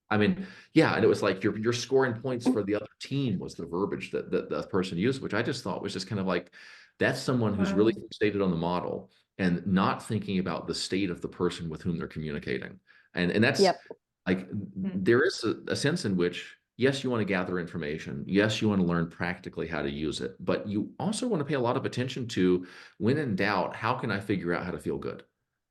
I mean, yeah, and it was like you're scoring points for the other team was the verbiage that the person used, which I just thought was just kind of like, that's someone who's really fixated on the model and not thinking about the state of the person with whom they're communicating. And that's like, there is a sense in which, yes, you want to gather information. Yes, you want to learn practically how to use it, but you also want to pay a lot of attention to, when in doubt, how can I figure out how to feel good?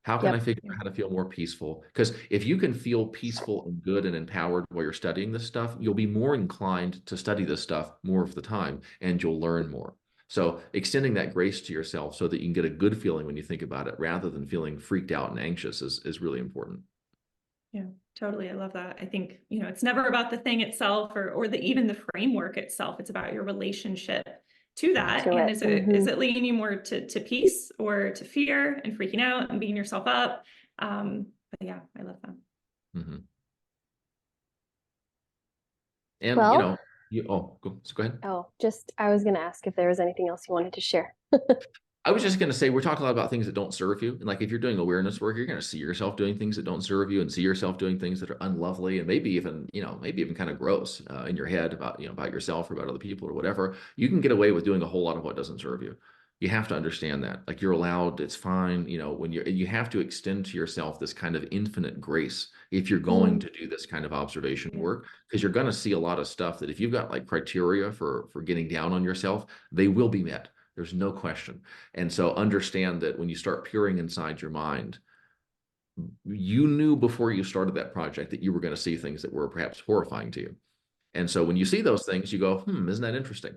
How can I figure out how to feel more peaceful? Because if you can feel peaceful and good and empowered while you're studying this stuff, you'll be more inclined to study this stuff more of the time, and you'll learn more. So extending that grace to yourself so that you can get a good feeling when you think about it, rather than feeling freaked out and anxious, is really important. Yeah, totally. I love that. I think, you know, it's never about the thing itself or even the framework itself. It's about your relationship to that. And is it leading you more to peace or to fear and freaking out and beating yourself up? But yeah, I love that. And well, you know, go ahead. Oh, I was going to ask if there was anything else you wanted to share. I was just going to say, we're talking a lot about things that don't serve you. And like, if you're doing awareness work, you're going to see yourself doing things that don't serve you, and see yourself doing things that are unlovely, and maybe even, you know, kind of gross in your head about, you know, about yourself or about other people or whatever. You can get away with doing a whole lot of what doesn't serve you. You have to understand that. Like, you're allowed, it's fine. You know, when you have to extend to yourself this kind of infinite grace if you're going to do this kind of observation work, because you're going to see a lot of stuff that, if you've got like criteria for getting down on yourself, they will be met. There's no question. And so understand that when you start peering inside your mind, you knew before you started that project that you were going to see things that were perhaps horrifying to you. And so when you see those things, you go, isn't that interesting?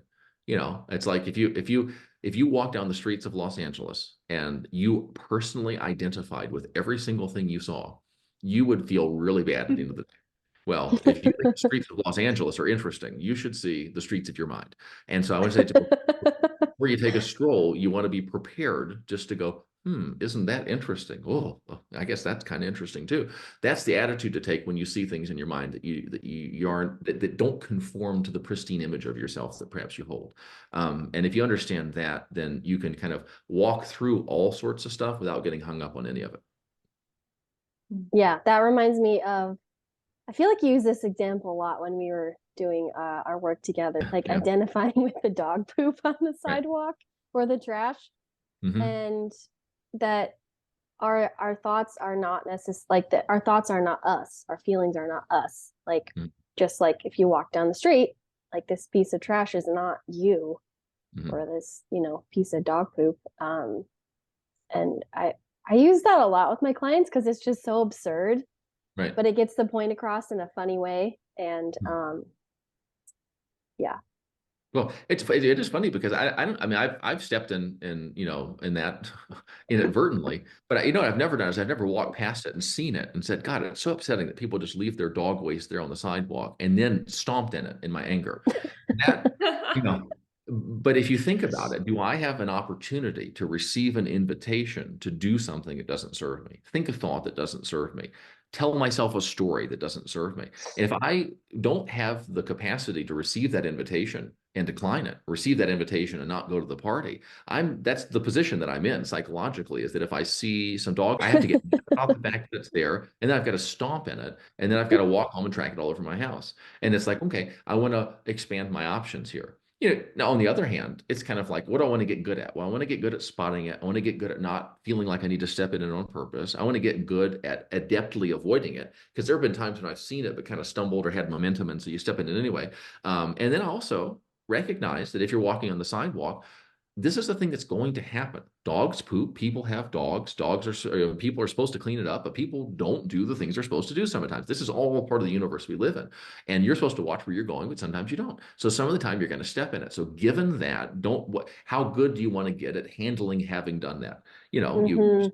You know, it's like if you walk down the streets of Los Angeles and you personally identified with every single thing you saw, you would feel really bad at the end of the day. Well, if you think the streets of Los Angeles are interesting, you should see the streets of your mind. And so I would say, before you take a stroll, you want to be prepared just to go, isn't that interesting? Oh, I guess that's kind of interesting too. That's the attitude to take when you see things in your mind that don't conform to the pristine image of yourself that perhaps you hold. And if you understand that, then you can kind of walk through all sorts of stuff without getting hung up on any of it. Yeah, that reminds me of, I feel like you use this example a lot when we were doing our work together, like identifying with the dog poop on the sidewalk or the trash, and that our thoughts are not necessarily like that. Our thoughts are not us. Our feelings are not us. Like just like if you walk down the street, like this piece of trash is not you, or this, you know, piece of dog poop. And I I use that a lot with my clients because it's just so absurd, Right. but it gets the point across in a funny way. And yeah. Well, it is funny because I don't, I mean, I've stepped in, in that inadvertently, but I've never done is I've never walked past it and seen it and said, God, it's so upsetting that people just leave their dog waste there on the sidewalk and then stomped in it in my anger. That, you know, but if you think about it, do I have an opportunity to receive an invitation to do something that doesn't serve me? Think a thought that doesn't serve me. Tell myself a story that doesn't serve me. And if I don't have the capacity to receive that invitation and decline it, receive that invitation and not go to the party, that's the position that I'm in psychologically, is that if I see some dog, I have to get off the fact that it's there, and then I've got to stomp in it, and then I've got to walk home and track it all over my house. And it's like, okay, I want to expand my options here. Now on the other hand, it's kind of like, what do I want to get good at? Well, I want to get good at spotting it. I want to get good at not feeling like I need to step in it on purpose. I want to get good at adeptly avoiding it, because there have been times when I've seen it but kind of stumbled or had momentum, and so you step in it anyway. And then also recognize that if you're walking on the sidewalk, this is the thing that's going to happen. Dogs poop. People have dogs. People are supposed to clean it up, but people don't do the things they're supposed to do sometimes. This is all part of the universe we live in. And you're supposed to watch where you're going, but sometimes you don't. So some of the time you're going to step in it. So given that, how good do you want to get at handling having done that? You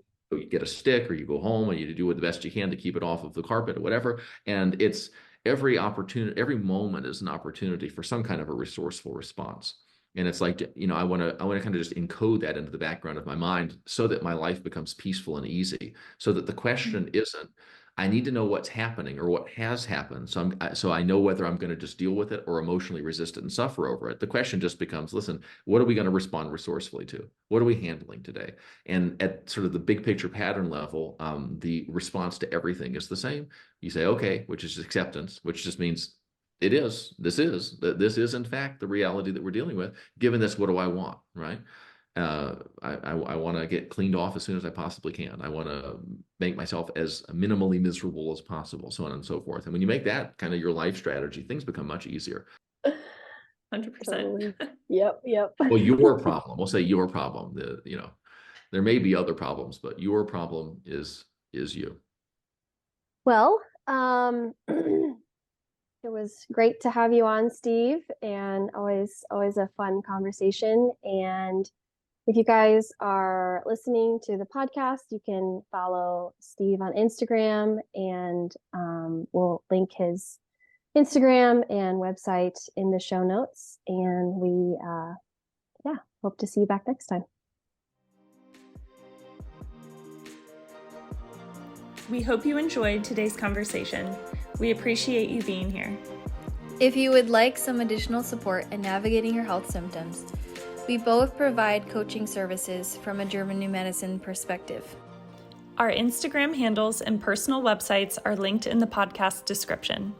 get a stick, or you go home and you do the best you can to keep it off of the carpet or whatever. And it's every moment is an opportunity for some kind of a resourceful response. And it's like, I want to kind of just encode that into the background of my mind so that my life becomes peaceful and easy. So that the question isn't, I need to know what's happening or what has happened, so I know whether I'm going to just deal with it or emotionally resist it and suffer over it. The question just becomes, listen, what are we going to respond resourcefully to? What are we handling today? And at sort of the big picture pattern level, the response to everything is the same. You say, okay, which is acceptance, which just means this is in fact the reality that we're dealing with. Given this, what do I want, right? I want to get cleaned off as soon as I possibly can. I want to make myself as minimally miserable as possible, so on and so forth. And when you make that kind of your life strategy, things become much easier. 100%. Totally. Yep. Well, your problem, we'll say your problem, there may be other problems, but your problem is you. Well, it was great to have you on, Steve, and always a fun conversation. And if you guys are listening to the podcast, you can follow Steve on Instagram, and we'll link his Instagram and website in the show notes. And we, hope to see you back next time. We hope you enjoyed today's conversation. We appreciate you being here. If you would like some additional support in navigating your health symptoms, we both provide coaching services from a German New Medicine perspective. Our Instagram handles and personal websites are linked in the podcast description.